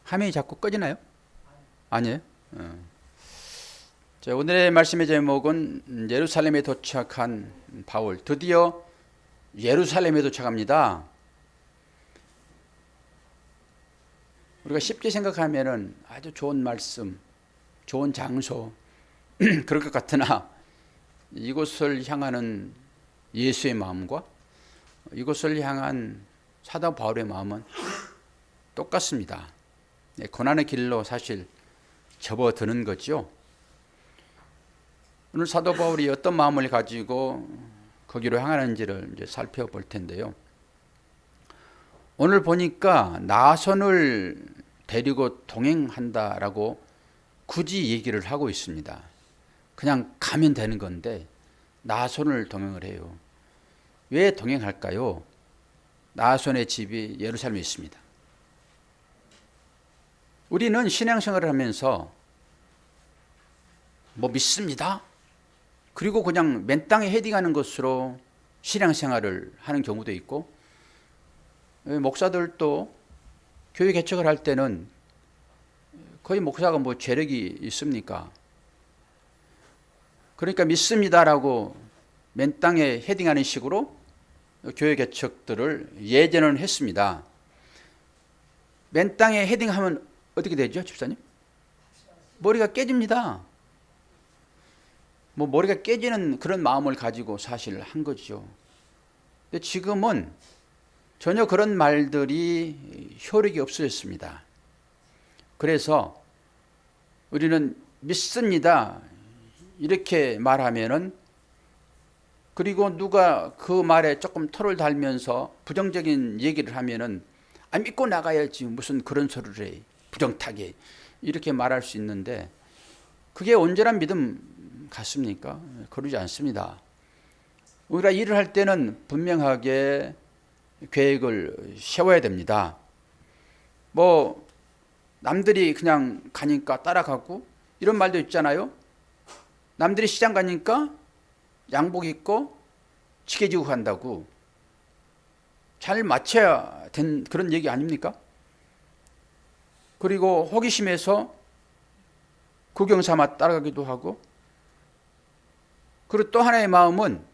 화면이 자꾸 꺼지나요? 아니에요? 자, 오늘의 말씀의 제목은 예루살렘에 도착한 바울. 드디어 예루살렘에 도착합니다. 우리가 쉽게 생각하면은 아주 좋은 말씀, 좋은 장소, 그럴 것 같으나 이곳을 향하는 예수의 마음과 이곳을 향한 사도 바울의 마음은 똑같습니다. 고난의 길로 사실 접어드는 거죠. 오늘 사도 바울이 어떤 마음을 가지고 거기로 향하는지를 이제 살펴볼 텐데요. 오늘 보니까 나손을 데리고 동행한다라고 굳이 얘기를 하고 있습니다. 그냥 가면 되는 건데 나손을 동행을 해요. 왜 동행할까요? 나손의 집이 예루살렘에 있습니다. 우리는 신앙생활을 하면서 믿습니다. 그리고 그냥 맨 땅에 헤딩하는 것으로 신앙생활을 하는 경우도 있고, 목사들도 교회 개척을 할 때는 거의 목사가 재력이 있습니까? 그러니까 믿습니다라고 맨 땅에 헤딩하는 식으로 교회 개척들을 예전은 했습니다. 맨 땅에 헤딩하면 어떻게 되죠, 집사님? 머리가 깨집니다. 머리가 깨지는 그런 마음을 가지고 사실 한 거죠. 근데 지금은 전혀 그런 말들이 효력이 없어졌습니다. 그래서 우리는 믿습니다 이렇게 말하면은, 그리고 누가 그 말에 조금 토를 달면서 부정적인 얘기를 하면은 믿고 나가야지 무슨 그런 소리를 해, 부정타게 이렇게 말할 수 있는데, 그게 온전한 믿음 같습니까? 그러지 않습니다. 우리가 일을 할 때는 분명하게 계획을 세워야 됩니다. 남들이 그냥 가니까 따라가고 이런 말도 있잖아요. 남들이 시장 가니까 양복 입고 지게지고 간다고. 잘 맞춰야 된 그런 얘기 아닙니까? 그리고 호기심에서 구경 삼아 따라가기도 하고, 그리고 또 하나의 마음은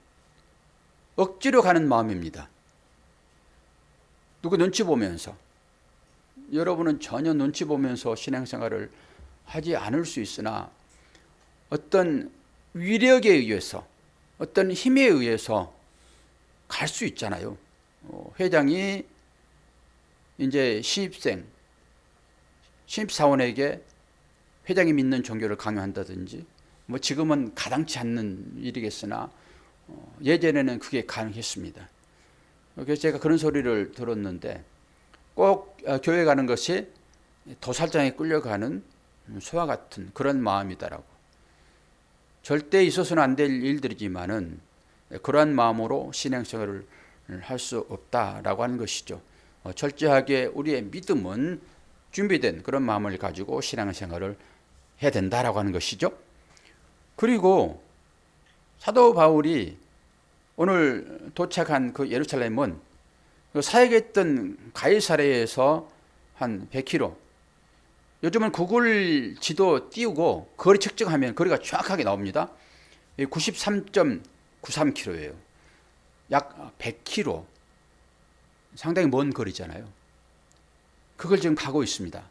억지로 가는 마음입니다. 누구 눈치 보면서. 여러분은 전혀 눈치 보면서 신앙생활을 하지 않을 수 있으나 어떤 위력에 의해서, 어떤 힘에 의해서 갈 수 있잖아요. 회장이 이제 신입사원에게 회장이 믿는 종교를 강요한다든지, 지금은 가당치 않는 일이겠으나 예전에는 그게 가능했습니다. 그래서 제가 그런 소리를 들었는데, 꼭 교회 가는 것이 도살장에 끌려가는 소와 같은 그런 마음이다라고. 절대 있어서는 안 될 일들이지만은 그러한 마음으로 신앙생활을 할 수 없다라고 하는 것이죠. 철저하게 우리의 믿음은 준비된 그런 마음을 가지고 신앙생활을 해야 된다라고 하는 것이죠. 그리고 사도 바울이 오늘 도착한 그 예루살렘은 사역했던 가이사랴에서 한 100km, 요즘은 구글 지도 띄우고 거리 측정하면 거리가 정확하게 나옵니다. 93.93km예요. 약 100km. 상당히 먼 거리잖아요. 그걸 지금 가고 있습니다.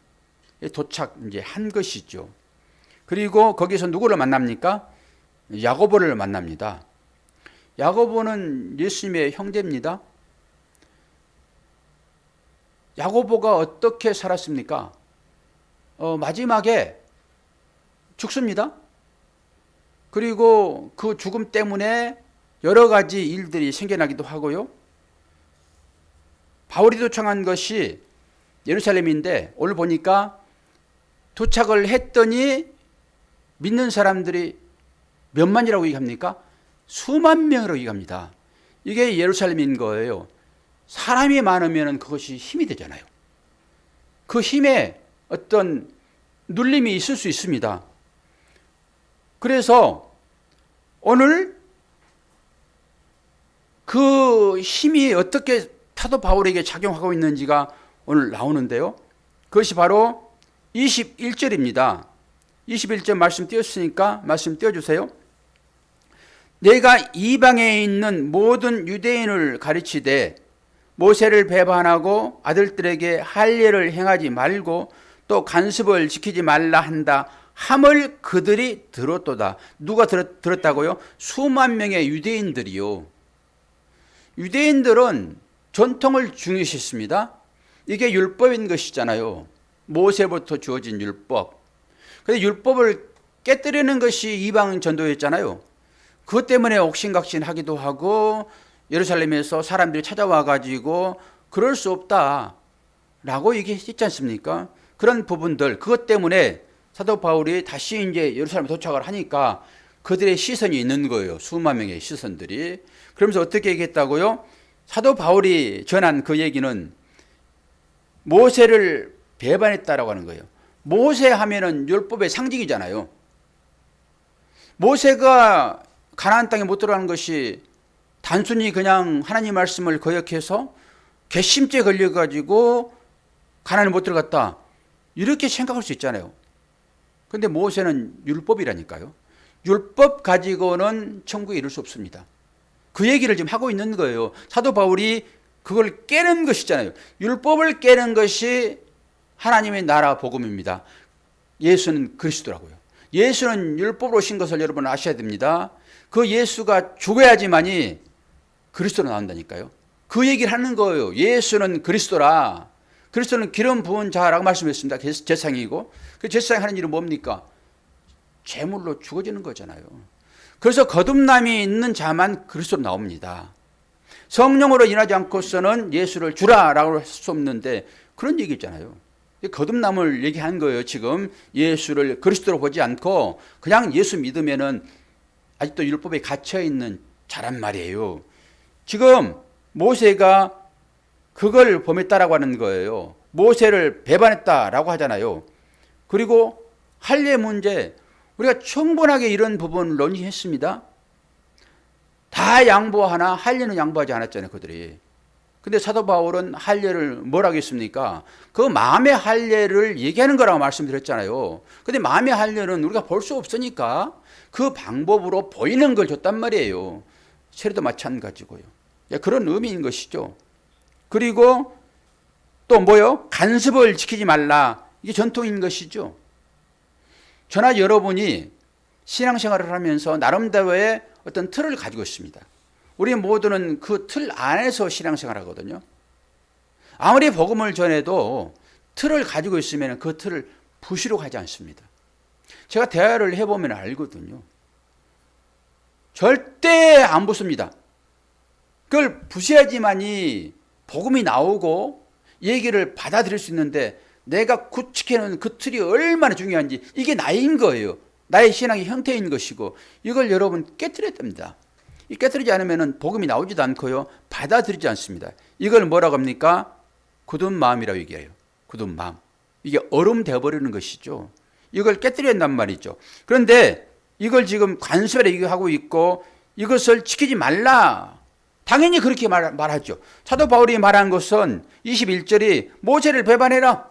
도착 이제 한 것이죠. 그리고 거기서 누구를 만납니까? 야고보를 만납니다. 야고보는 예수님의 형제입니다. 야고보가 어떻게 살았습니까? 마지막에 죽습니다. 그리고 그 죽음 때문에 여러 가지 일들이 생겨나기도 하고요. 바울이 도착한 것이 예루살렘인데, 오늘 보니까 도착을 했더니 믿는 사람들이 몇만이라고 얘기합니까? 수만 명이라고 얘기합니다. 이게 예루살렘인 거예요. 사람이 많으면 그것이 힘이 되잖아요. 그 힘에 어떤 눌림이 있을 수 있습니다. 그래서 오늘 그 힘이 어떻게 사도 바울에게 작용하고 있는지가 오늘 나오는데요. 그것이 바로 21절입니다. 21절 말씀 띄웠으니까 말씀 띄워주세요. 내가 이방에 있는 모든 유대인을 가르치되 모세를 배반하고 아들들에게 할례를 행하지 말고 또 간습을 지키지 말라 한다 함을 그들이 들었도다. 누가 들었다고요? 수만 명의 유대인들이요. 유대인들은 전통을 중요시했습니다. 이게 율법인 것이잖아요. 모세부터 주어진 율법. 그런데 율법을 깨뜨리는 것이 이방 전도였잖아요. 그것 때문에 옥신각신하기도 하고 예루살렘에서 사람들이 찾아와 가지고 그럴 수 없다라고 얘기했지 않습니까? 그런 부분들, 그것 때문에 사도 바울이 다시 이제 예루살렘에 도착을 하니까 그들의 시선이 있는 거예요. 수만 명의 시선들이. 그러면서 어떻게 얘기했다고요? 사도 바울이 전한 그 얘기는 모세를 배반했다라고 하는 거예요. 모세 하면은 율법의 상징이잖아요. 모세가 가나안 땅에 못 들어가는 것이 단순히 그냥 하나님 말씀을 거역해서 괘씸죄 걸려가지고 가나안에 못 들어갔다. 이렇게 생각할 수 있잖아요. 근데 모세는 율법이라니까요. 율법 가지고는 천국에 이룰 수 없습니다. 그 얘기를 지금 하고 있는 거예요. 사도 바울이 그걸 깨는 것이잖아요. 율법을 깨는 것이 하나님의 나라 복음입니다. 예수는 그리스도라고요. 예수는 율법으로 오신 것을 여러분 아셔야 됩니다. 그 예수가 죽어야지만이 그리스도로 나온다니까요. 그 얘기를 하는 거예요. 예수는 그리스도라. 그리스도는 기름 부은 자라고 말씀했습니다. 제사장이고 그 제사장 하는 일은 뭡니까? 제물로 죽어지는 거잖아요. 그래서 거듭남이 있는 자만 그리스도로 나옵니다. 성령으로 인하지 않고서는 예수를 주라라고 할 수 없는데 그런 얘기 있잖아요. 거듭남을 얘기한 거예요. 지금 예수를 그리스도로 보지 않고 그냥 예수 믿으면은 아직도 율법에 갇혀있는 자란 말이에요. 지금 모세가 그걸 범했다라고 하는 거예요. 모세를 배반했다라고 하잖아요. 그리고 할례 문제, 우리가 충분하게 이런 부분을 논의했습니다. 다 양보하나 할례는 양보하지 않았잖아요, 그들이. 근데 사도 바울은 할례를 뭐라고 했습니까? 그 마음의 할례를 얘기하는 거라고 말씀드렸잖아요. 근데 마음의 할례는 우리가 볼 수 없으니까 그 방법으로 보이는 걸 줬단 말이에요. 세례도 마찬가지고요. 그런 의미인 것이죠. 그리고 또 뭐요? 간습을 지키지 말라. 이게 전통인 것이죠. 저나 여러분이 신앙생활을 하면서 나름대로의 어떤 틀을 가지고 있습니다. 우리 모두는 그 틀 안에서 신앙생활 하거든요. 아무리 복음을 전해도 틀을 가지고 있으면 그 틀을 부수려고 하지 않습니다. 제가 대화를 해보면 알거든요. 절대 안 부숩니다. 그걸 부셔야지만이 복음이 나오고 얘기를 받아들일 수 있는데 내가 구축해놓은 그 틀이 얼마나 중요한지 이게 나인 거예요. 나의 신앙의 형태인 것이고 이걸 여러분 깨뜨려야 됩니다. 이 깨뜨리지 않으면 복음이 나오지도 않고요. 받아들이지 않습니다. 이걸 뭐라고 합니까? 굳은 마음이라고 얘기해요. 굳은 마음. 이게 얼음 되어버리는 것이죠. 이걸 깨뜨려야 한단 말이죠. 그런데 이걸 지금 간섭에 얘기하고 있고 이것을 지키지 말라. 당연히 그렇게 말하죠. 사도 바울이 말한 것은 21절이 모세를 배반해라.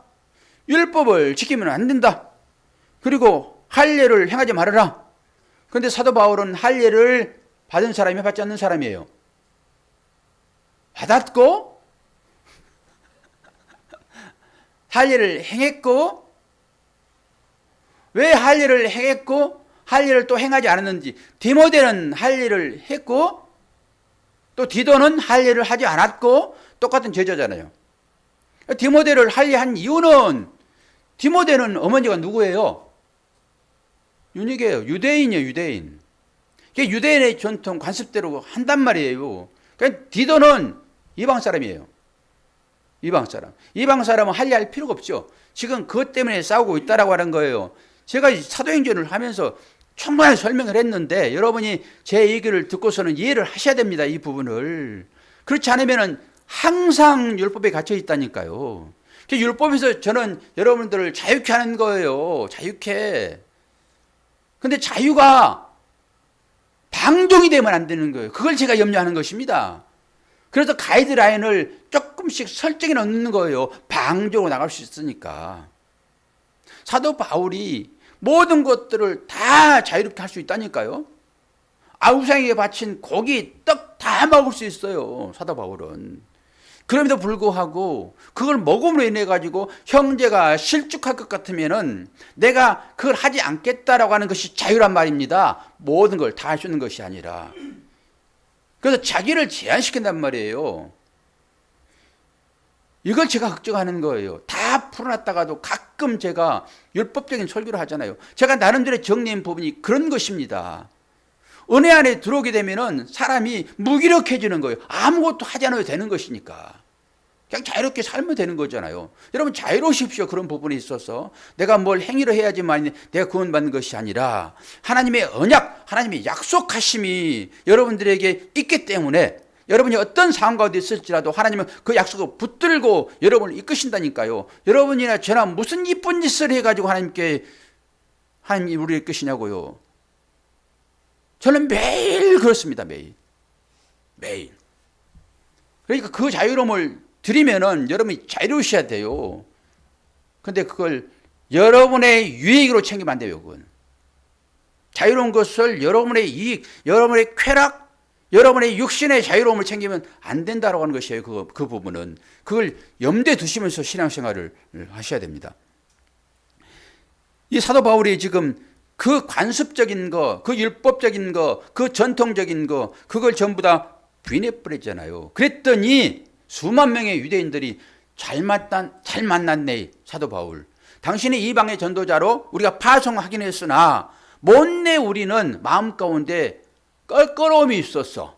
율법을 지키면 안 된다. 그리고 할례를 행하지 말아라. 그런데 사도 바울은 할례를 받은 사람이 받지 않는 사람이에요. 받았고 할례를 행했고 왜 할례를 행했고 할례를 또 행하지 않았는지 디모데는 할례를 했고 또 디도는 할례를 하지 않았고 똑같은 제자잖아요. 디모데를 할례한 이유는 디모데는 어머니가 누구예요? 유닉이에요. 유대인이에요. 유대인. 유대인의 전통 관습대로 한단 말이에요. 그러니까 디도는 이방 사람이에요. 이방 사람. 이방 사람은 할례할 필요가 없죠. 지금 그것 때문에 싸우고 있다라고 하는 거예요. 제가 사도행전을 하면서 충분히 설명을 했는데 여러분이 제 얘기를 듣고서는 이해를 하셔야 됩니다. 이 부분을. 그렇지 않으면 항상 율법에 갇혀 있다니까요. 율법에서 저는 여러분들을 자유케 하는 거예요. 자유케. 근데 자유가 방종이 되면 안 되는 거예요. 그걸 제가 염려하는 것입니다. 그래서 가이드라인을 조금씩 설정해 놓는 거예요. 방종으로 나갈 수 있으니까. 사도 바울이 모든 것들을 다 자유롭게 할 수 있다니까요. 우상에게 바친 고기, 떡 다 먹을 수 있어요. 사도 바울은. 그럼에도 불구하고 그걸 먹음으로 인해 가지고 형제가 실족할 것 같으면은 내가 그걸 하지 않겠다라고 하는 것이 자유란 말입니다. 모든 걸 다 할 수 있는 것이 아니라. 그래서 자기를 제한시킨단 말이에요. 이걸 제가 걱정하는 거예요. 다 풀어놨다가도 가끔 제가 율법적인 설교를 하잖아요. 제가 나름대로 정리한 부분이 그런 것입니다. 은혜 안에 들어오게 되면은 사람이 무기력해지는 거예요. 아무것도 하지 않아도 되는 것이니까. 그냥 자유롭게 살면 되는 거잖아요. 여러분 자유로우십시오. 그런 부분에 있어서 내가 뭘 행위를 해야지만 내가 구원받는 것이 아니라 하나님의 언약, 하나님의 약속하심이 여러분들에게 있기 때문에 여러분이 어떤 상황 가운데 있을지라도 하나님은 그 약속을 붙들고 여러분을 이끄신다니까요. 여러분이나 저나 무슨 이쁜 짓을 해가지고 하나님이 우리를 이끄시냐고요. 저는 매일 그렇습니다. 매일. 그러니까 그 자유로움을 드리면은 여러분이 자유로우셔야 돼요. 근데 그걸 여러분의 유익으로 챙기면 안 돼요. 그건. 자유로운 것을 여러분의 이익, 여러분의 쾌락, 여러분의 육신의 자유로움을 챙기면 안 된다라고 하는 것이에요. 그 부분은. 그걸 염두에 두시면서 신앙생활을 하셔야 됩니다. 이 사도 바울이 지금 그 관습적인 거, 그 율법적인 거, 그 전통적인 거, 그걸 전부 다 부인해버렸잖아요. 그랬더니 수만 명의 유대인들이 잘 만났네, 사도 바울. 당신이 이방의 전도자로 우리가 파송하긴 했으나 못내 우리는 마음 가운데 껄끄러움이 있었어.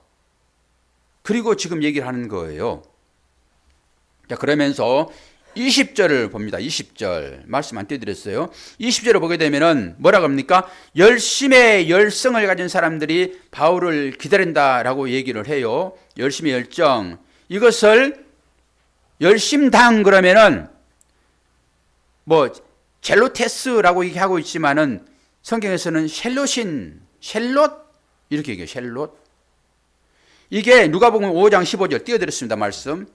그리고 지금 얘기를 하는 거예요. 자, 그러면서 20절을 봅니다. 20절 말씀 안 띄워드렸어요. 20절을 보게 되면은 뭐라고 합니까? 열심의 열성을 가진 사람들이 바울을 기다린다라고 얘기를 해요. 열심의 열정. 이것을 열심당 그러면은 뭐 젤로테스라고 얘기하고 있지만은 성경에서는 셸롯 이렇게 얘기해요. 셸롯. 이게 누가복음 5장 15절 띄워드렸습니다. 말씀.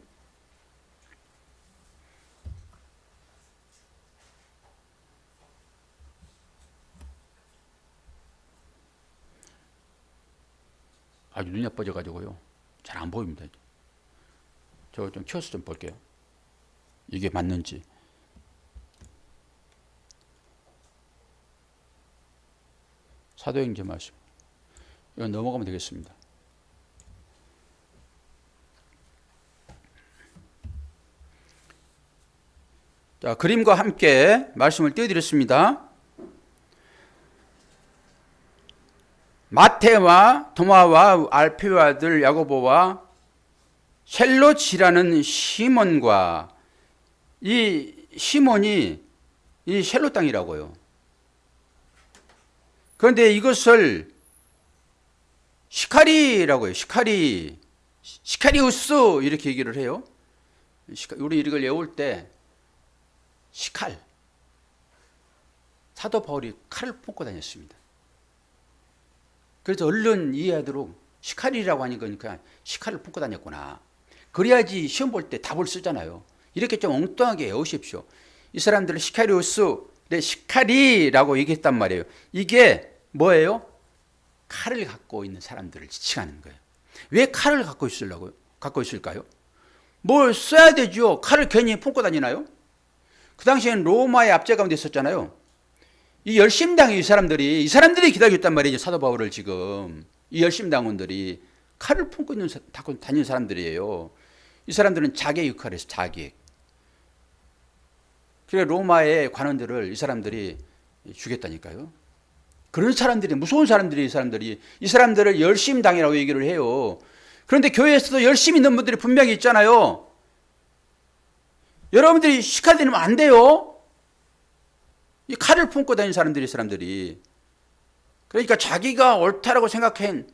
아주 눈이 나빠져가지고요. 잘 안 보입니다. 저 좀 키워서 좀 볼게요. 이게 맞는지. 사도행전 말씀. 이건 넘어가면 되겠습니다. 자, 그림과 함께 말씀을 띄워드렸습니다. 마테와 도마와 알페의 아들 야고보와 셀롯이라는 시몬과 이 시몬이 이 셀롯 땅이라고요. 그런데 이것을 시카리라고 해요. 시카리우스 이렇게 얘기를 해요. 우리 이걸 외울 때 시칼. 사도 바울이 칼을 품고 다녔습니다. 그래서 얼른 이해하도록 시칼이라고 하는 거니까 시칼을 품고 다녔구나. 그래야지 시험 볼 때 답을 쓰잖아요. 이렇게 좀 엉뚱하게 외우십시오. 이 사람들은 시카리우스, 시카리라고 얘기했단 말이에요. 이게 뭐예요? 칼을 갖고 있는 사람들을 지칭하는 거예요. 왜 칼을 갖고 있을까요? 뭘 써야 되죠. 칼을 괜히 품고 다니나요? 그 당시에는 로마의 압제 가운데 있었잖아요. 이 열심당이 이 사람들이 기다렸단 말이죠. 사도 바울을 지금. 이 열심당원들이 칼을 품고 다니는 사람들이에요. 이 사람들은 자객 역할을 해서 자객. 그러니까 로마의 관원들을 이 사람들이 죽였다니까요. 그런 사람들이, 무서운 사람들이 이 사람들을 열심당이라고 얘기를 해요. 그런데 교회에서도 열심히 있는 분들이 분명히 있잖아요. 여러분들이 시칼되면 안 돼요. 이 칼을 품고 다니는 사람들이. 그러니까 자기가 옳다라고 생각한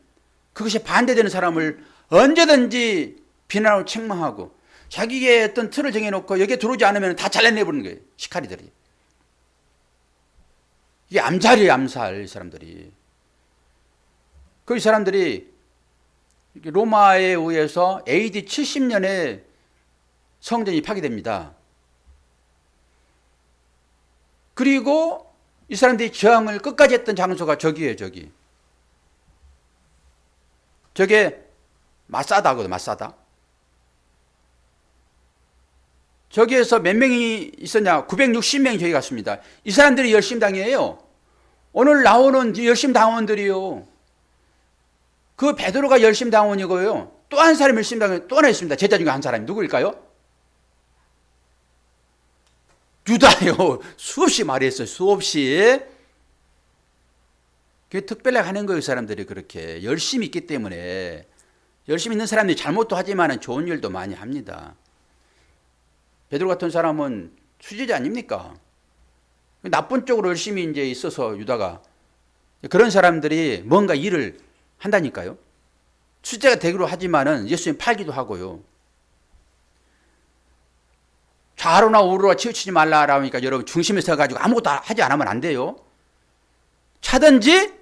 그것이 반대되는 사람을 언제든지 비난하고 책망하고 자기의 어떤 틀을 정해놓고 여기에 들어오지 않으면 다 잘라내버리는 거예요. 시카리들이. 이게 암살이에요. 암살. 이 사람들이. 그 사람들이 로마에 의해서 AD 70년에 성전이 파괴됩니다. 그리고 이 사람들이 저항을 끝까지 했던 장소가 저기예요, 저기. 저게 마사다거든, 마사다. 저기에서 몇 명이 있었냐? 960명이 저기 갔습니다. 이 사람들이 열심당이에요. 오늘 나오는 열심당원들이요. 그 베드로가 열심당원이고요. 또 한 사람이 열심당원, 또 하나 있습니다. 제자 중에 한 사람이 누구일까요? 유다요. 수없이 말했어요. 수없이. 그게 특별하게 하는 거예요. 사람들이 그렇게. 열심히 있기 때문에. 열심히 있는 사람들이 잘못도 하지만 좋은 일도 많이 합니다. 베드로 같은 사람은 수제자 아닙니까? 나쁜 쪽으로 열심히 이제 있어서 유다가. 그런 사람들이 뭔가 일을 한다니까요. 수제자가 되기로 하지만은 예수님 팔기도 하고요. 좌로나 우로나 치우치지 말라라고 하니까 여러분 중심에 서가지고 아무것도 하지 않으면 안 돼요. 차든지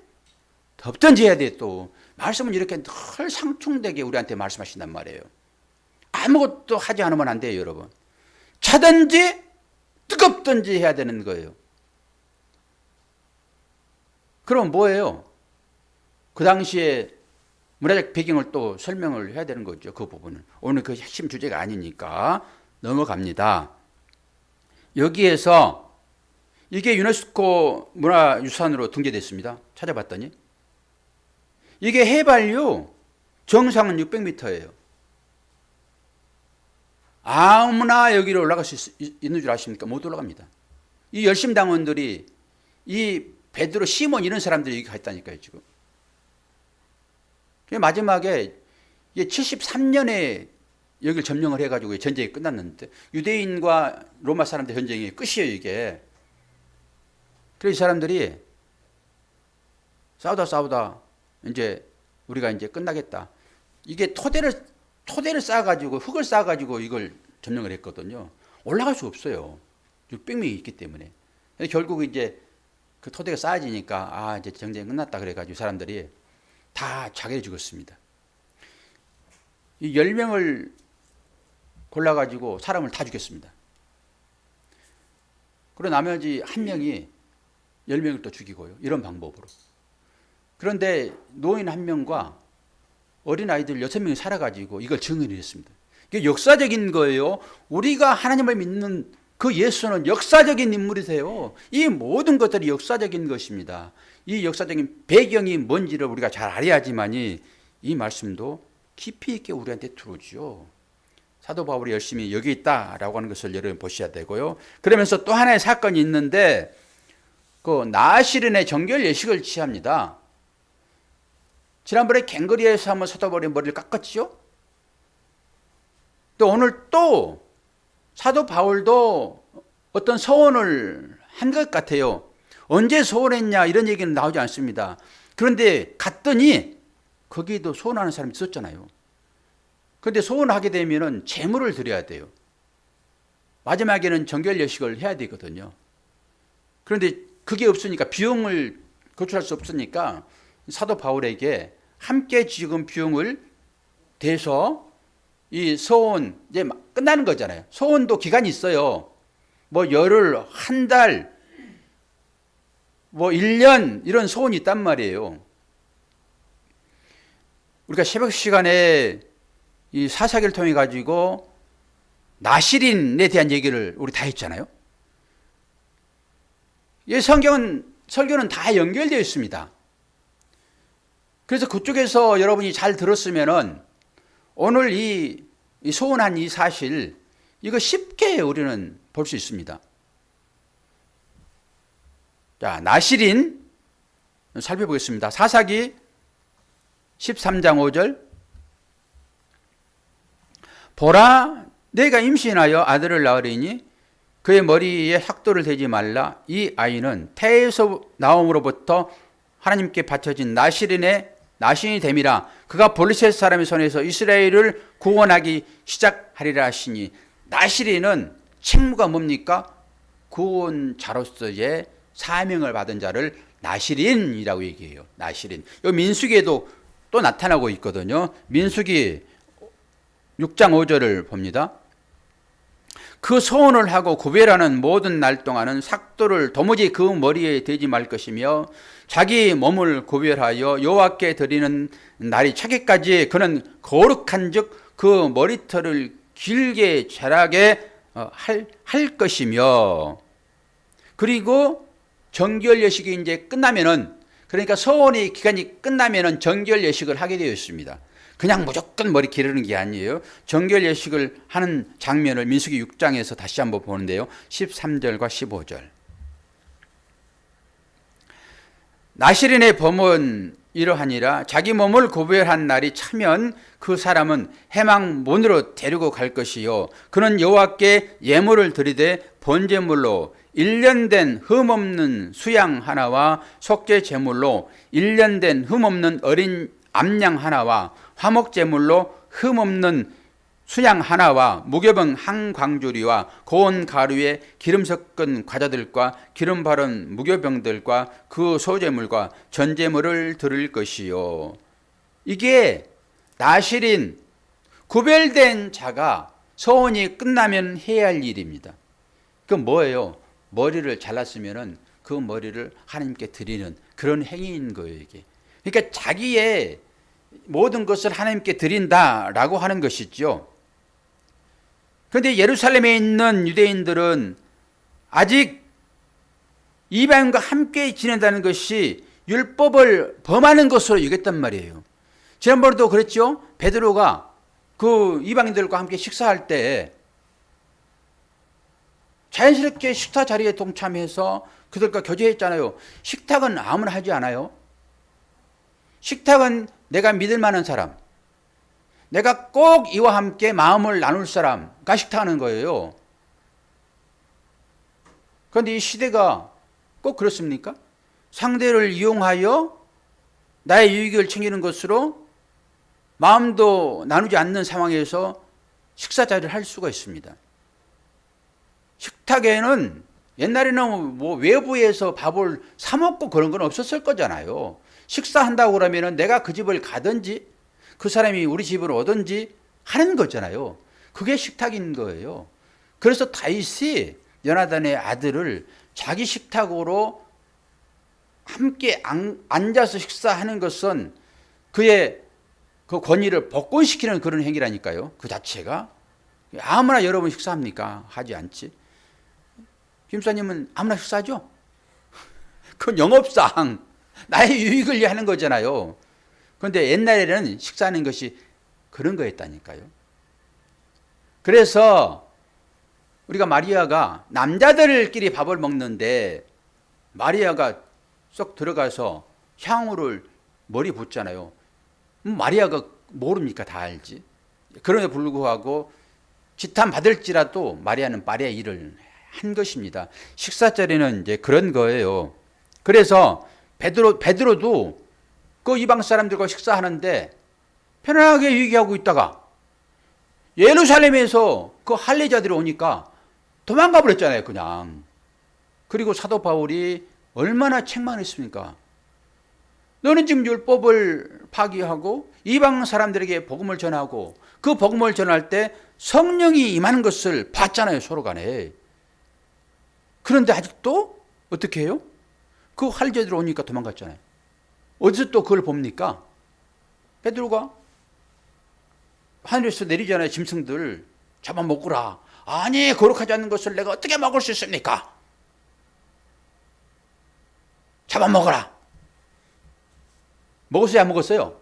덥든지 해야 돼. 또 말씀은 이렇게 늘 상충되게 우리한테 말씀하신단 말이에요. 아무것도 하지 않으면 안 돼요, 여러분. 차든지 뜨겁든지 해야 되는 거예요. 그럼 뭐예요? 그 당시에 문화적 배경을 또 설명을 해야 되는 거죠. 그 부분은. 오늘 그 핵심 주제가 아니니까 넘어갑니다. 여기에서 이게 유네스코 문화유산으로 등재됐습니다. 찾아봤더니 이게 해발요 정상은 600m예요. 아무나 여기로 올라갈 수 있는 줄 아십니까? 못 올라갑니다. 이 열심당원들이 이 베드로, 시몬 이런 사람들이 여기 가 있다니까요. 지금 마지막에 73년에 여기를 점령을 해가지고 전쟁이 끝났는데 유대인과 로마 사람들 전쟁이 끝이에요. 이게. 그래서 이 사람들이 싸우다 이제 우리가 이제 끝나겠다. 이게 토대를 쌓아가지고 흙을 쌓아가지고 이걸 점령을 했거든요. 올라갈 수 없어요. 600명이 있기 때문에. 결국 이제 그 토대가 쌓아지니까 이제 전쟁이 끝났다 그래가지고 사람들이 다 자결해 죽었습니다. 이 10명을 골라가지고 사람을 다 죽였습니다. 그리고 나머지 한 명이 10명을 또 죽이고요. 이런 방법으로. 그런데 노인 한 명과 어린아이들 6명이 살아가지고 이걸 증언을 했습니다. 이게 역사적인 거예요. 우리가 하나님을 믿는 그 예수는 역사적인 인물이세요. 이 모든 것들이 역사적인 것입니다. 이 역사적인 배경이 뭔지를 우리가 잘 알아야지만이 이 말씀도 깊이 있게 우리한테 들어오죠. 사도 바울이 열심히 여기 있다라고 하는 것을 여러분 보셔야 되고요. 그러면서 또 하나의 사건이 있는데 그 나시린의 정결 예식을 취합니다. 지난번에 갱거리에서 한번 사도 바울이 머리를 깎았죠. 또 오늘 또 사도 바울도 어떤 서원을 한 것 같아요. 언제 서원했냐 이런 얘기는 나오지 않습니다. 그런데 갔더니 거기도 소원하는 사람이 있었잖아요. 그런데 소원하게 되면은 제물을 드려야 돼요. 마지막에는 정결 예식을 해야 되거든요. 그런데 그게 없으니까 비용을 거출할 수 없으니까 사도 바울에게 함께 지금 비용을 대서 이 소원 이제 끝나는 거잖아요. 소원도 기간이 있어요. 뭐 열흘, 한 달, 뭐 1년 이런 소원이 있단 말이에요. 우리가 새벽 시간에 이 사사기를 통해 가지고 나시린에 대한 얘기를 우리 다 했잖아요. 이 설교는 다 연결되어 있습니다. 그래서 그쪽에서 여러분이 잘 들었으면은 오늘 이 소원한 이 사실 이거 쉽게 우리는 볼 수 있습니다. 자, 나시린 살펴보겠습니다. 사사기 13장 5절. 보라, 내가 임신하여 아들을 낳으리니 그의 머리에 삭도를 대지 말라. 이 아이는 태에서 나옴으로부터 하나님께 바쳐진 나신이 됨이라. 그가 블레셋 사람의 손에서 이스라엘을 구원하기 시작하리라 하시니. 나시린은 책무가 뭡니까? 구원자로서의 사명을 받은 자를 나시린이라고 얘기해요. 나시린. 이 민수기에도 또 나타나고 있거든요. 민수기 6장 5절을 봅니다. 그 소원을 하고 구별하는 모든 날 동안은 삭도를 도무지 그 머리에 대지 말 것이며 자기 몸을 구별하여 여호와께 드리는 날이 차기까지 그는 거룩한즉 그 머리털을 길게 자라게 할 것이며, 그리고 정결 예식이 이제 끝나면은, 그러니까 서원의 기간이 끝나면은 정결 예식을 하게 되어 있습니다. 그냥 무조건 머리 기르는 게 아니에요. 정결 예식을 하는 장면을 민수기 6장에서 다시 한번 보는데요. 13절과 15절. 나실인의 범은 이러하니라. 자기 몸을 구별한 날이 차면 그 사람은 해망문으로 데리고 갈 것이요, 그는 여호와께 예물을 드리되 번제물로 1년 된 흠없는 수양 하나와 속죄 제물로 1년 된 흠없는 어린 암양 하나와 화목제물로 흠없는 수양 하나와 무교병 한 광주리와 고운 가루에 기름 섞은 과자들과 기름 바른 무교병들과 그 소제물과 전제물을 드릴 것이요. 이게 나실인 구별된 자가 서원이 끝나면 해야 할 일입니다. 그 뭐예요? 머리를 잘랐으면은 그 머리를 하나님께 드리는 그런 행위인 거예요, 이게. 그러니까 자기의 모든 것을 하나님께 드린다라고 하는 것이죠. 그런데 예루살렘에 있는 유대인들은 아직 이방인과 함께 지낸다는 것이 율법을 범하는 것으로 여겼단 말이에요. 지난번에도 그랬죠. 베드로가 그 이방인들과 함께 식사할 때 자연스럽게 식사 자리에 동참해서 그들과 교제했잖아요. 식탁은 아무나 하지 않아요. 식탁은 내가 믿을 만한 사람, 내가 꼭 이와 함께 마음을 나눌 사람과 식탁하는 거예요. 그런데 이 시대가 꼭 그렇습니까? 상대를 이용하여 나의 유익을 챙기는 것으로 마음도 나누지 않는 상황에서 식사 자리를 할 수가 있습니다. 식탁에는 옛날에는 뭐 외부에서 밥을 사 먹고 그런 건 없었을 거잖아요. 식사한다고 그러면은 내가 그 집을 가든지 그 사람이 우리 집으로 오든지 하는 거잖아요. 그게 식탁인 거예요. 그래서 다윗이 요나단의 아들을 자기 식탁으로 함께 앉아서 식사하는 것은 그의 그 권위를 복권시키는 그런 행위라니까요. 그 자체가. 아무나 여러분 식사합니까? 하지 않지. 김사님은 아무나 식사하죠? 그건 영업상 나의 유익을 위해 하는 거잖아요. 그런데 옛날에는 식사하는 것이 그런 거였다니까요. 그래서 우리가 마리아가 남자들끼리 밥을 먹는데 마리아가 쏙 들어가서 향후를 머리 붓잖아요. 마리아가 모릅니까? 다 알지. 그럼에도 불구하고 지탄 받을지라도 마리아는 마리아의 일을 한 것입니다. 식사 자리는 이제 그런 거예요. 그래서 베드로도 그 이방 사람들과 식사하는데 편안하게 얘기하고 있다가 예루살렘에서 그 할례자들이 오니까 도망가 버렸잖아요, 그냥. 그리고 사도 바울이 얼마나 책망했습니까? 너는 지금 율법을 파기하고 이방 사람들에게 복음을 전하고 그 복음을 전할 때 성령이 임하는 것을 봤잖아요, 서로 간에. 그런데 아직도 어떻게 해요? 그 할례자들 오니까 도망갔잖아요. 어디서 또 그걸 봅니까? 베드로가 하늘에서 내리잖아요. 짐승들 잡아먹으라. 아니, 거룩하지 않는 것을 내가 어떻게 먹을 수 있습니까? 잡아먹어라. 먹었어요, 안 먹었어요?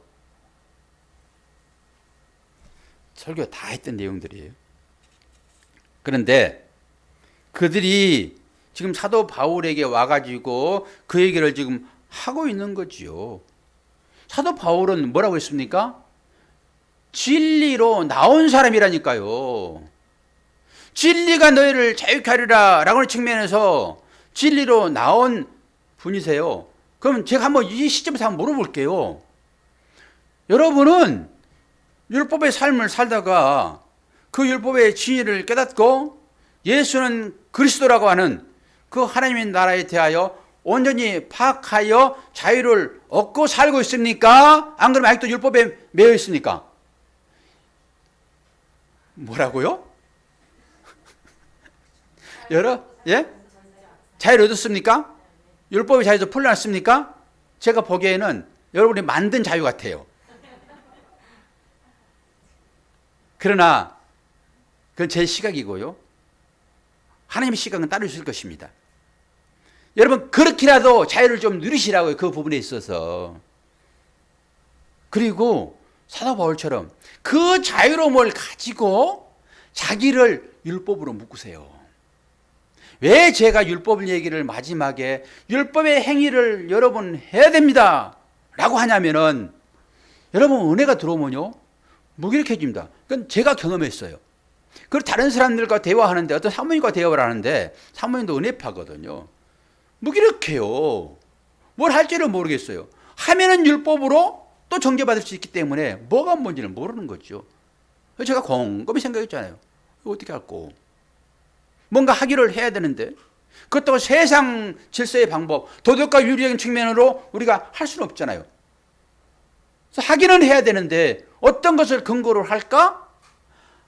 설교 다 했던 내용들이에요. 그런데 그들이 지금 사도 바울에게 와가지고 그 얘기를 지금 하고 있는 거지요. 사도 바울은 뭐라고 했습니까? 진리로 나온 사람이라니까요. 진리가 너희를 자유케 하리라 라고 하는 측면에서 진리로 나온 분이세요. 그럼 제가 한번 이 시점에서 한번 물어볼게요. 여러분은 율법의 삶을 살다가 그 율법의 진리를 깨닫고 예수는 그리스도라고 하는 그 하나님의 나라에 대하여 온전히 파악하여 자유를 얻고 살고 있습니까? 안 그러면 아직도 율법에 매여 있습니까? 뭐라고요? 예? 자유를 얻었습니까? 율법의 자유도 풀려났습니까? 제가 보기에는 여러분이 만든 자유 같아요. 그러나 그건 제 시각이고요. 하나님의 시각은 따로 있을 것입니다. 여러분 그렇게라도 자유를 좀 누리시라고요. 그 부분에 있어서. 그리고 사도 바울처럼 그 자유로움을 가지고 자기를 율법으로 묶으세요. 왜 제가 율법 얘기를 마지막에 율법의 행위를 여러분 해야 됩니다 라고 하냐면은 여러분 은혜가 들어오면요 무기력해집니다. 그건 제가 경험했어요. 그리고 다른 사람들과 대화하는데 어떤 사모님과 대화를 하는데 사모님도 은혜파거든요. 무기력해요. 뭘 할지를 모르겠어요. 하면은 율법으로 또 정죄받을 수 있기 때문에 뭐가 뭔지는 모르는 거죠. 제가 곰곰이 생각했잖아요. 이거 어떻게 할꼬? 뭔가 하기를 해야 되는데 그것도 세상 질서의 방법, 도덕과 윤리적인 측면으로 우리가 할 수는 없잖아요. 그래서 하기는 해야 되는데 어떤 것을 근거로 할까?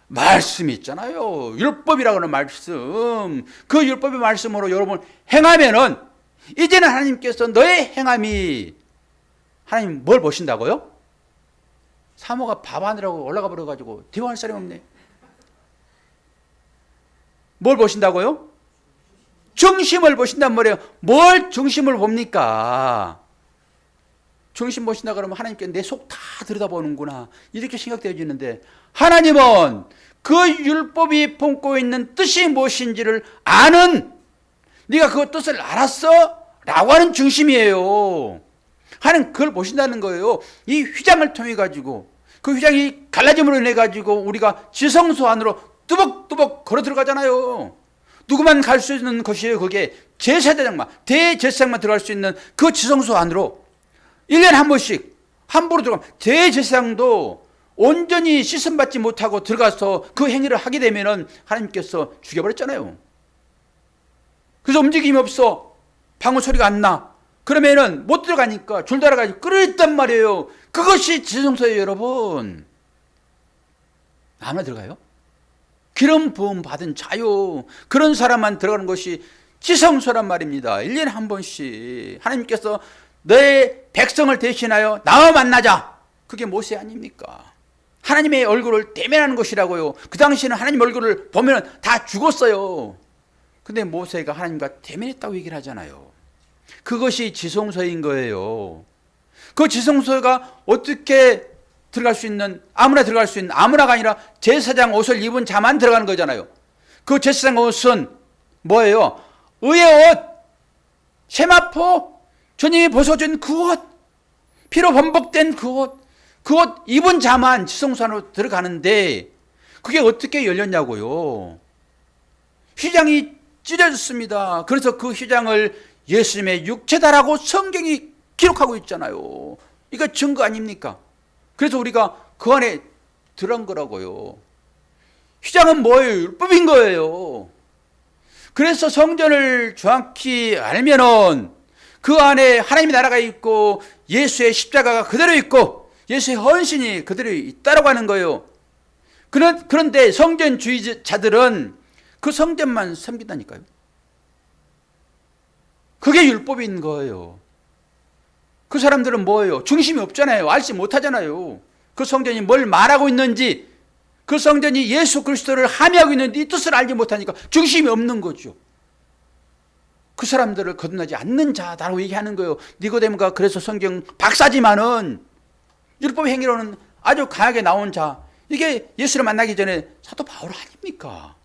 말씀이 있잖아요. 율법이라고 하는 말씀. 그 율법의 말씀으로 여러분 행하면은 이제는 하나님께서 너의 행함이 하나님 뭘 보신다고요? 사모가 밥 하느라고 올라가 버려가지고 대화할 사람이 없네. 뭘 보신다고요? 중심을 보신단 말이에요. 뭘 중심을 봅니까? 중심 보신다 그러면 하나님께 내 속 다 들여다보는구나 이렇게 생각되어지는데 하나님은 그 율법이 품고 있는 뜻이 무엇인지를 아는 네가 그 뜻을 알았어? 라고 하는 중심이에요. 하나님 그걸 보신다는 거예요. 이 휘장을 통해 가지고 그 휘장이 갈라짐으로 인해 가지고 우리가 지성소 안으로 뚜벅뚜벅 걸어 들어가잖아요. 누구만 갈 수 있는 것이에요. 그게 제사장만 대제사장만 들어갈 수 있는 그 지성소 안으로 1년에 한 번씩 함부로 들어가면 대제사장도 온전히 씻음받지 못하고 들어가서 그 행위를 하게 되면은 하나님께서 죽여버렸잖아요. 그래서 움직임이 없어. 방울 소리가 안 나. 그러면은 못 들어가니까 줄 달아가지고 끌어있단 말이에요. 그것이 지성소예요, 여러분. 아무나 들어가요? 기름 부음 받은 자유, 그런 사람만 들어가는 것이 지성소란 말입니다. 1년에 한 번씩 하나님께서 너의 백성을 대신하여 나와 만나자. 그게 모세 아닙니까? 하나님의 얼굴을 대면하는 것이라고요. 그 당시에는 하나님 얼굴을 보면 다 죽었어요. 근데 모세가 하나님과 대면했다고 얘기를 하잖아요. 그것이 지성소인 거예요. 그 지성소가 어떻게 들어갈 수 있는, 아무나 들어갈 수 있는, 아무나가 아니라 제사장 옷을 입은 자만 들어가는 거잖아요. 그 제사장 옷은 뭐예요? 의의 옷, 세마포, 주님이 벗어준 그 옷, 피로 범벅된 그 옷, 그 옷 입은 자만 지성소 안으로 들어가는데 그게 어떻게 열렸냐고요. 휘장이 찢어졌습니다. 그래서 그 휘장을 예수님의 육체다라고 성경이 기록하고 있잖아요. 이거 증거 아닙니까? 그래서 우리가 그 안에 들어간 거라고요. 휘장은 뭐예요? 율법인 거예요. 그래서 성전을 정확히 알면은 그 안에 하나님의 나라가 있고 예수의 십자가가 그대로 있고 예수의 헌신이 그대로 있다라고 하는 거예요. 그런데 성전주의자들은 그 성전만 섬긴다니까요. 그게 율법인 거예요. 그 사람들은 뭐예요? 중심이 없잖아요. 알지 못하잖아요. 그 성전이 뭘 말하고 있는지, 그 성전이 예수 그리스도를 함의하고 있는지 이 뜻을 알지 못하니까 중심이 없는 거죠. 그 사람들을 거듭나지 않는 자다라고 얘기하는 거예요. 니고데모가 그래서 성경 박사지만은 율법 행위로는 아주 강하게 나온 자, 이게 예수를 만나기 전에 사도 바울 아닙니까?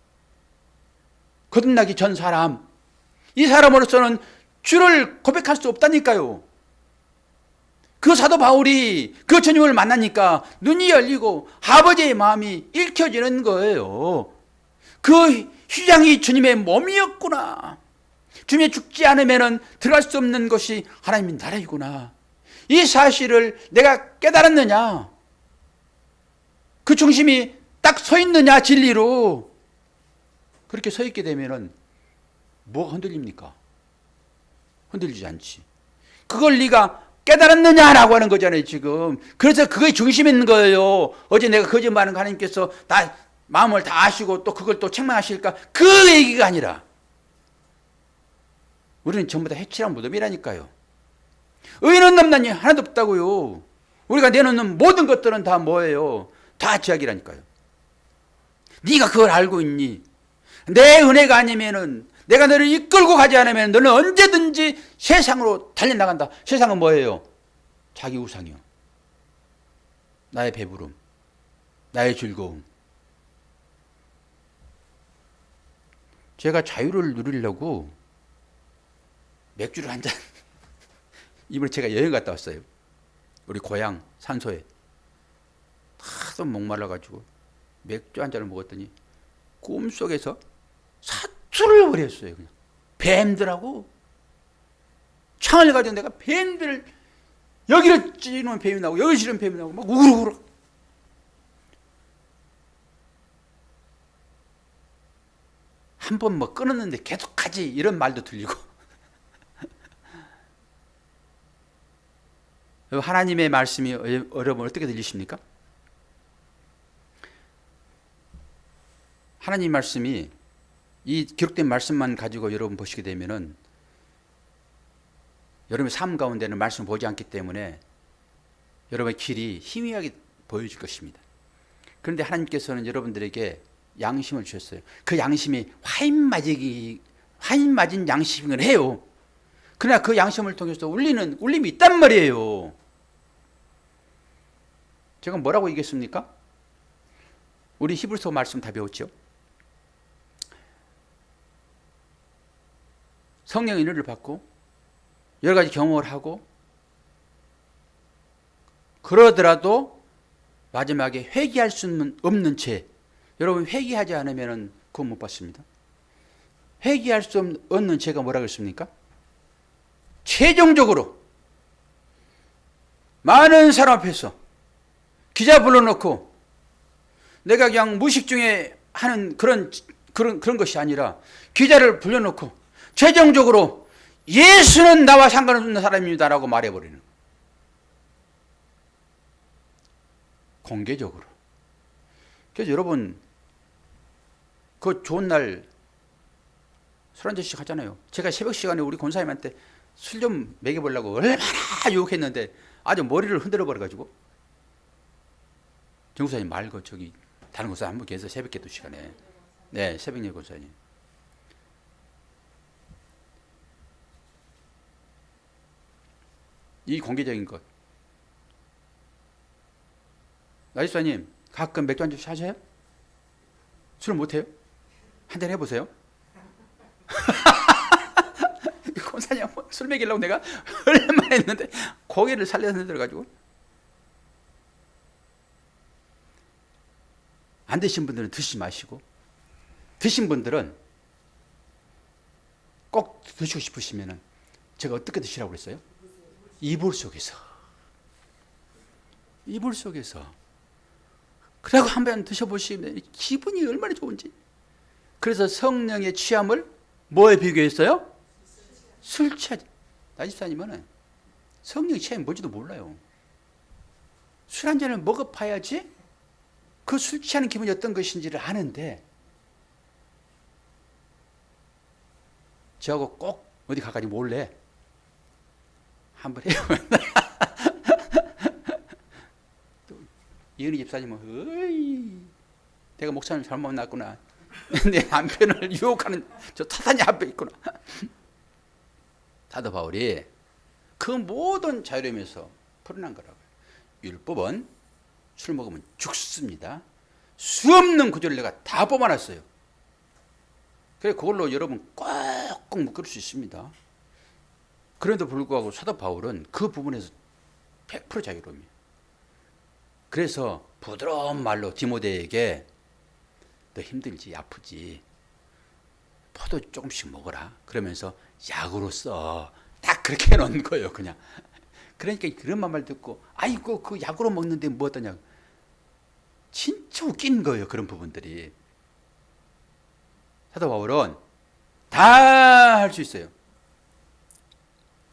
거듭나기 전 사람, 이 사람으로서는 주를 고백할 수 없다니까요. 그 사도 바울이 그 주님을 만나니까 눈이 열리고 아버지의 마음이 읽혀지는 거예요. 그 휘장이 주님의 몸이었구나. 주님이 죽지 않으면 들어갈 수 없는 것이 하나님의 나라이구나. 이 사실을 내가 깨달았느냐? 그 중심이 딱 서 있느냐, 진리로? 그렇게 서 있게 되면은 뭐가 흔들립니까? 흔들리지 않지. 그걸 네가 깨달았느냐라고 하는 거잖아요, 지금. 그래서 그게 중심인 거예요. 어제 내가 거짓말하는 하나님께서 다 마음을 다 아시고 또 그걸 또 책망하실까? 그 얘기가 아니라 우리는 전부 다 해치란 무덤이라니까요. 의인은 넘나니 하나도 없다고요. 우리가 내놓는 모든 것들은 다 뭐예요? 다 죄악이라니까요. 네가 그걸 알고 있니? 내 은혜가 아니면은, 내가 너를 이끌고 가지 않으면 너는 언제든지 세상으로 달려나간다. 세상은 뭐예요? 자기 우상이요. 나의 배부름, 나의 즐거움. 제가 자유를 누리려고 맥주를 한 잔, 이번에 제가 여행 갔다 왔어요. 우리 고향 산소에. 하도 목말라가지고 맥주 한 잔을 먹었더니 꿈속에서 사투를 벌였어요. 그냥 뱀들하고 창을 가지고 내가 뱀들을 여기를 찌르면 뱀이 나오고 여기를 찌르면 뱀이 나오고 막 우르르. 한 번 뭐 끊었는데 계속하지 이런 말도 들리고. 하나님의 말씀이 여러분 어떻게 들리십니까? 하나님 말씀이 이 기록된 말씀만 가지고 여러분 보시게 되면은 여러분의 삶 가운데는 말씀을 보지 않기 때문에 여러분의 길이 희미하게 보여질 것입니다. 그런데 하나님께서는 여러분들에게 양심을 주셨어요. 그 양심이 화인 맞은 양심을 해요. 그러나 그 양심을 통해서 울림이 있단 말이에요. 제가 뭐라고 얘기했습니까? 우리 히브리서 말씀 다 배웠죠? 성령의 은혜를 받고 여러 가지 경험을 하고 그러더라도 마지막에 회개할 수 없는 죄, 여러분 회개하지 않으면 구원 못 받습니다. 회개할 수 없는 죄가 뭐라고 했습니까? 최종적으로 많은 사람 앞에서 기자 불러놓고 내가 그냥 무식 중에 하는 그런 것이 아니라 기자를 불러놓고 최종적으로 예수는 나와 상관없는 사람입니다라고 말해버리는, 공개적으로. 그래서 여러분 그 좋은 날 술 한 잔씩 하잖아요. 제가 새벽 시간에 우리 권사님한테 술 좀 먹여보려고 얼마나 유혹했는데 아주 머리를 흔들어 버려가지고, 정사님 말고 저기 다른 권사 한 분 계세요. 새벽 기도 시간에. 네, 새벽 권사님. 이 공개적인 것. 나지사님 가끔 맥주 한 잔씩 하세요? 술 못해요? 한 잔 해보세요. 권사님 술 먹이려고 내가 얼마나 했는데 고개를 살려서 들어가지고. 안 드신 분들은 드시지 마시고, 드신 분들은 꼭 드시고 싶으시면 제가 어떻게 드시라고 그랬어요? 이불 속에서. 이불 속에서. 그리고 한번 드셔보시면 기분이 얼마나 좋은지. 그래서 성령의 취함을 뭐에 비교했어요? 술 취하지. 나집사님은 성령의 취함이 뭔지도 몰라요. 술 한 잔을 먹어봐야지 그 술 취하는 기분이 어떤 것인지를 아는데, 저하고 꼭 어디 가까이 몰래 한번 해요. 이은희 집사님은 어이, 내가 목사님 잘못 만났구나. 내 남편을 유혹하는 저 사탄이 앞에 있구나. 사도 바울이 그 모든 자유로움에서 풀어난 거라고요. 율법은 술 먹으면 죽습니다. 수 없는 구절을 내가 다 뽑아놨어요. 그래 그걸로 여러분 꼭꼭 묶을 수 있습니다. 그런데도 불구하고 사도 바울은 그 부분에서 100% 자유로움이에요. 그래서 부드러운 말로 디모데에게 너 힘들지 아프지 포도 조금씩 먹어라 그러면서 약으로 써. 딱 그렇게 해놓은 거예요. 그냥. 그러니까 그런 말 듣고 아이고 그 약으로 먹는데 뭐 어떠냐. 진짜 웃긴 거예요. 그런 부분들이. 사도 바울은 다 할 수 있어요.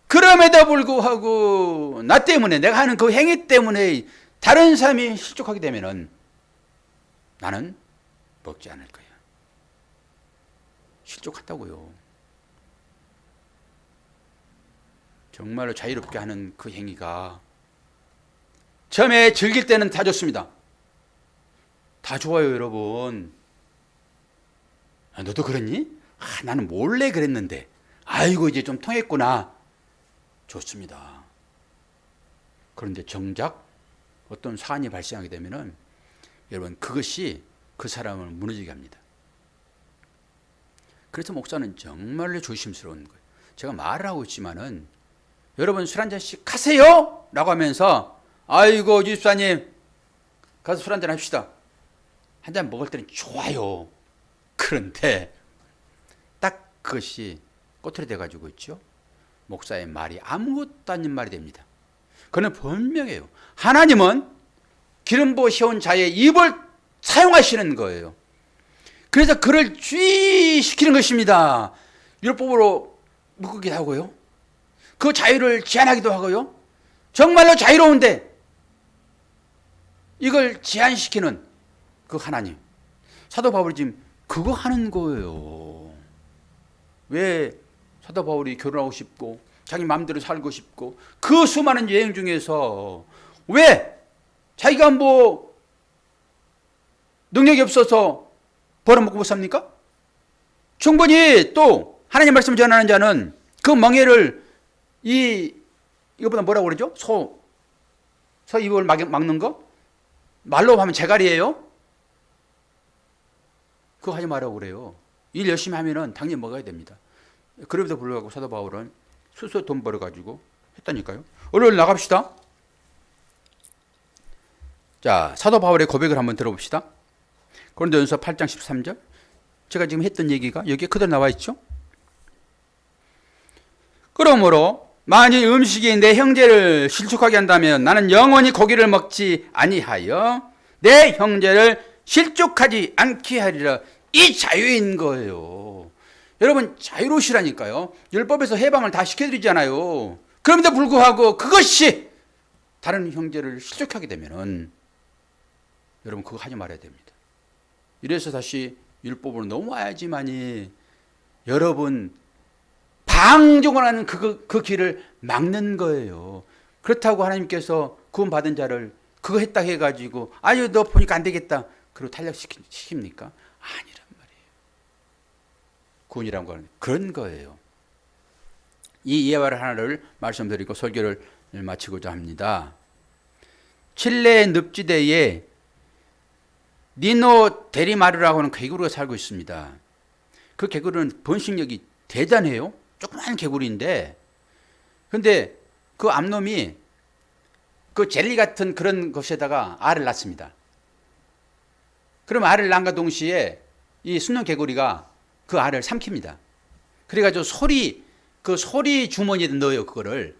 그럼에도 불구하고 나 때문에, 내가 하는 그 행위 때문에 다른 사람이 실족하게 되면은 나는 먹지 않을 거야. 실족한다고요. 정말로 자유롭게 하는 그 행위가 처음에 즐길 때는 다 좋습니다. 다 좋아요, 여러분. 너도 그랬니? 나는 몰래 그랬는데 아이고 이제 좀 통했구나. 좋습니다. 그런데 정작 어떤 사안이 발생하게 되면은 여러분 그것이 그 사람을 무너지게 합니다. 그래서 목사는 정말로 조심스러운 거예요. 제가 말을 하고 있지만은 여러분 술 한 잔씩 하세요! 라고 하면서 아이고 유집사님 가서 술 한잔 합시다. 한 잔 먹을 때는 좋아요. 그런데 딱 그것이 꼬투리 돼가지고 있죠. 목사의 말이 아무것도 아닌 말이 됩니다. 그는 분명해요. 하나님은 기름 부으셔온 자의 입을 사용하시는 거예요. 그래서 그를 주의시키는 것입니다. 율법으로 묶기도 하고요. 그 자유를 제한하기도 하고요. 정말로 자유로운데 이걸 제한시키는 그 하나님. 사도 바울이 지금 그거 하는 거예요. 왜 사도 바울이 결혼하고 싶고 자기 마음대로 살고 싶고 그 수많은 여행 중에서 왜 자기가 뭐 능력이 없어서 벌어먹고 못 삽니까? 충분히 또 하나님 말씀 전하는 자는 그 멍에를 이거보다 뭐라고 그러죠? 소 입을 막는 거? 말로 하면 재갈이에요. 그거 하지 말라고 그래요. 일 열심히 하면은 당연히 먹어야 됩니다. 그럼에도 불구하고 사도 바울은 스스로 돈 벌어가지고 했다니까요. 얼른 나갑시다. 자, 사도 바울의 고백을 한번 들어봅시다. 고린도전서 8장 13절. 제가 지금 했던 얘기가 여기에 그대로 나와 있죠. 그러므로 만일 음식이 내 형제를 실족하게 한다면 나는 영원히 고기를 먹지 아니하여 내 형제를 실족하지 않게 하리라. 이 자유인 거예요. 여러분 자유로우시라니까요. 율법에서 해방을 다 시켜드리잖아요. 그럼에도 불구하고 그것이 다른 형제를 실족하게 되면은 여러분 그거 하지 말아야 됩니다. 이래서 다시 율법으로 넘어와야지만이 여러분 방종을 하는 그 길을 막는 거예요. 그렇다고 하나님께서 구원받은 자를 그거 했다 해가지고 아유 너 보니까 안 되겠다 그리고 탄력시킵니까? 아니란 말이에요. 구원이라는 건 그런 거예요. 이 예화를 하나를 말씀드리고 설교를 마치고자 합니다. 칠레 늪지대에 니노 데리마르라고 하는 개구리가 살고 있습니다. 그 개구리는 번식력이 대단해요. 조그만 개구리인데 근데 그 암놈이 그 젤리 같은 그런 것에다가 알을 낳습니다. 그럼 알을 낳은과 동시에 이 순놈 개구리가 그 알을 삼킵니다. 그래가지고 소리 주머니에 넣어요. 그거를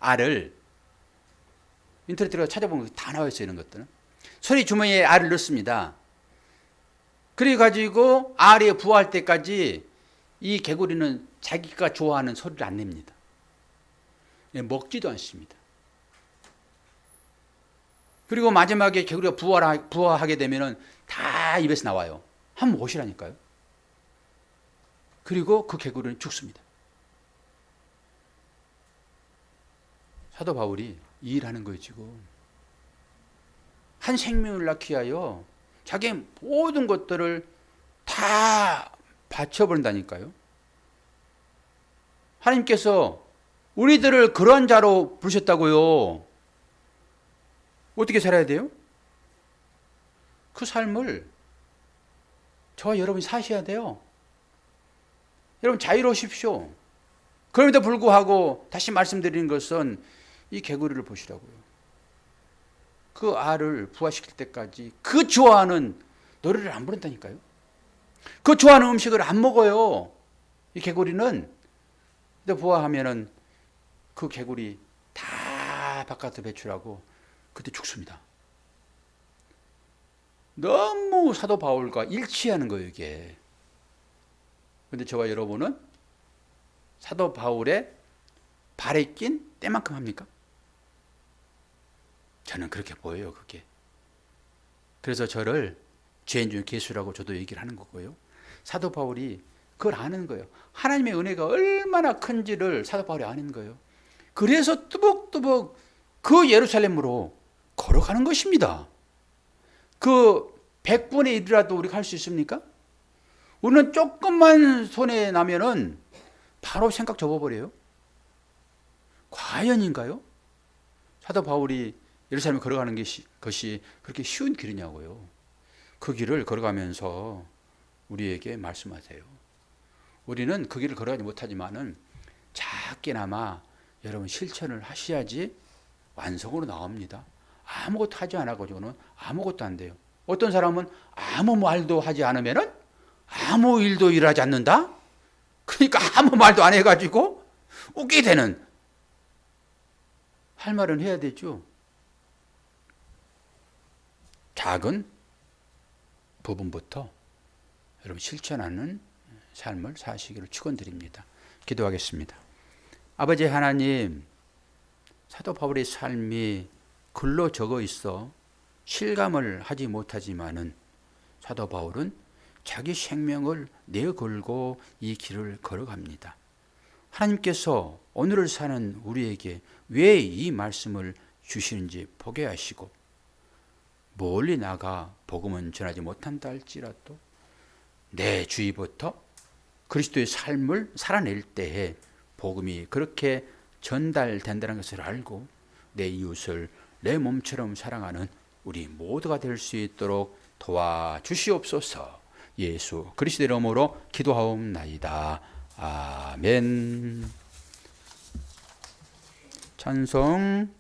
알을 인터넷 들어가 찾아보면 다 나와 있어요. 이런 것들은 소리 주머니에 알을 넣습니다. 그래가지고 알이 부화할 때까지 이 개구리는 자기가 좋아하는 소리를 안 냅니다. 먹지도 않습니다. 그리고 마지막에 개구리가 부화하게 되면은 다 입에서 나와요. 한번 보시라니까요. 그리고 그 개구리는 죽습니다. 사도 바울이 이 일하는 거예요, 지금. 한 생명을 낳기 위하여 자기의 모든 것들을 다 바쳐버린다니까요. 하나님께서 우리들을 그런 자로 부르셨다고요. 어떻게 살아야 돼요? 그 삶을 저와 여러분이 사셔야 돼요. 여러분 자유로우십시오. 그럼에도 불구하고 다시 말씀드리는 것은 이 개구리를 보시라고요. 그 알을 부화시킬 때까지 그 좋아하는 노래를 안 부른다니까요. 그 좋아하는 음식을 안 먹어요. 이 개구리는. 근데 부화하면은 그 개구리 다 바깥으로 배출하고 그때 죽습니다. 너무 사도 바울과 일치하는 거예요, 이게. 근데 저와 여러분은 사도 바울의 발에 낀 때만큼 합니까? 저는 그렇게 보여요, 그게. 그래서 저를 죄인 중 괴수라고 저도 얘기를 하는 거고요. 사도 바울이 그걸 아는 거예요. 하나님의 은혜가 얼마나 큰지를 사도 바울이 아는 거예요. 그래서 뚜벅뚜벅 그 예루살렘으로 걸어가는 것입니다. 그 100분의 1이라도 우리가 할 수 있습니까? 우리는 조금만 손에 나면은 바로 생각 접어버려요. 과연인가요? 사도 바울이 예루살렘에 걸어가는 것이 그렇게 쉬운 길이냐고요. 그 길을 걸어가면서 우리에게 말씀하세요. 우리는 그 길을 걸어가지 못하지만은 작게나마 여러분 실천을 하셔야지 완성으로 나옵니다. 아무것도 하지 않아가지고는 아무것도 안 돼요. 어떤 사람은 아무 말도 하지 않으면은 아무 일도 일하지 않는다? 그러니까 아무 말도 안 해가지고 웃게 되는. 할 말은 해야 되죠. 작은 부분부터 여러분 실천하는 삶을 사시기를 축원드립니다. 기도하겠습니다. 아버지 하나님, 사도 바울의 삶이 글로 적어 있어 실감을 하지 못하지만은 사도 바울은 자기 생명을 내걸고 이 길을 걸어갑니다. 하나님께서 오늘을 사는 우리에게 왜 이 말씀을 주시는지 보게 하시고 멀리 나가 복음은 전하지 못한다 할지라도 내 주위부터 그리스도의 삶을 살아낼 때에 복음이 그렇게 전달된다는 것을 알고 내 이웃을 내 몸처럼 사랑하는 우리 모두가 될 수 있도록 도와주시옵소서. 예수 그리스도의 이름으로 기도하옵나이다. 아멘. 찬송